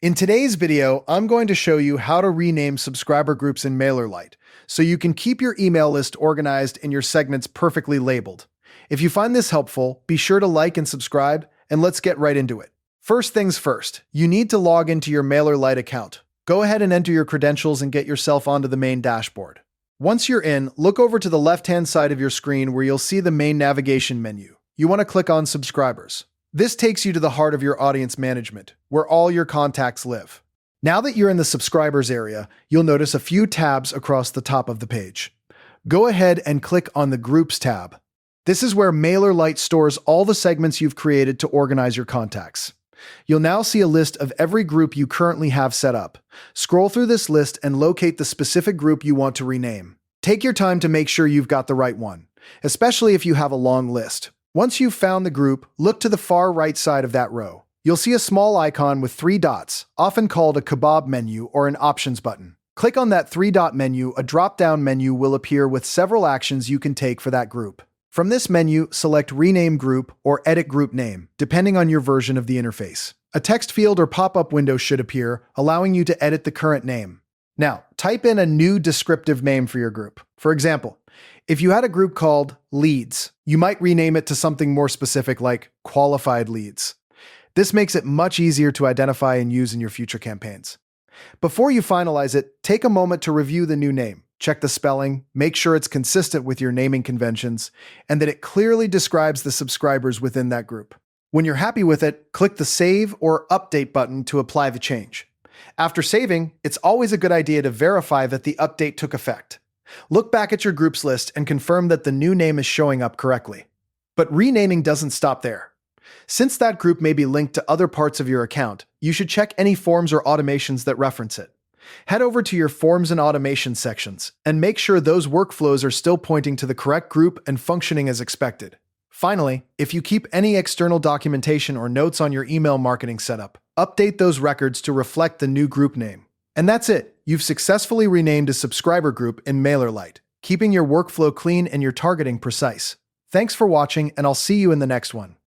In today's video, I'm going to show you how to rename subscriber groups in MailerLite so you can keep your email list organized and your segments perfectly labeled. If you find this helpful, be sure to like and subscribe, and let's get right into it. First things first, you need to log into your MailerLite account. Go ahead and enter your credentials and get yourself onto the main dashboard. Once you're in, look over to the left-hand side of your screen where you'll see the main navigation menu. You want to click on Subscribers. This takes you to the heart of your audience management, where all your contacts live. Now that you're in the subscribers area, you'll notice a few tabs across the top of the page. Go ahead and click on the Groups tab. This is where MailerLite stores all the segments you've created to organize your contacts. You'll now see a list of every group you currently have set up. Scroll through this list and locate the specific group you want to rename. Take your time to make sure you've got the right one, especially if you have a long list. Once you've found the group, look to the far right side of that row. You'll see a small icon with 3 dots, often called a kebab menu or an options button. Click on that 3-dot menu. A drop-down menu will appear with several actions you can take for that group. From this menu, select Rename Group or Edit Group Name, depending on your version of the interface. A text field or pop-up window should appear, allowing you to edit the current name. Now, type in a new descriptive name for your group. For example, if you had a group called Leads, you might rename it to something more specific like Qualified Leads. This makes it much easier to identify and use in your future campaigns. Before you finalize it, take a moment to review the new name. Check the spelling, make sure it's consistent with your naming conventions, and that it clearly describes the subscribers within that group. When you're happy with it, click the Save or Update button to apply the change. After saving, it's always a good idea to verify that the update took effect. Look back at your groups list and confirm that the new name is showing up correctly. But renaming doesn't stop there. Since that group may be linked to other parts of your account, you should check any forms or automations that reference it. Head over to your Forms and Automation sections and make sure those workflows are still pointing to the correct group and functioning as expected. Finally, if you keep any external documentation or notes on your email marketing setup, update those records to reflect the new group name. And that's it. You've successfully renamed a subscriber group in MailerLite, keeping your workflow clean and your targeting precise. Thanks for watching, and I'll see you in the next one.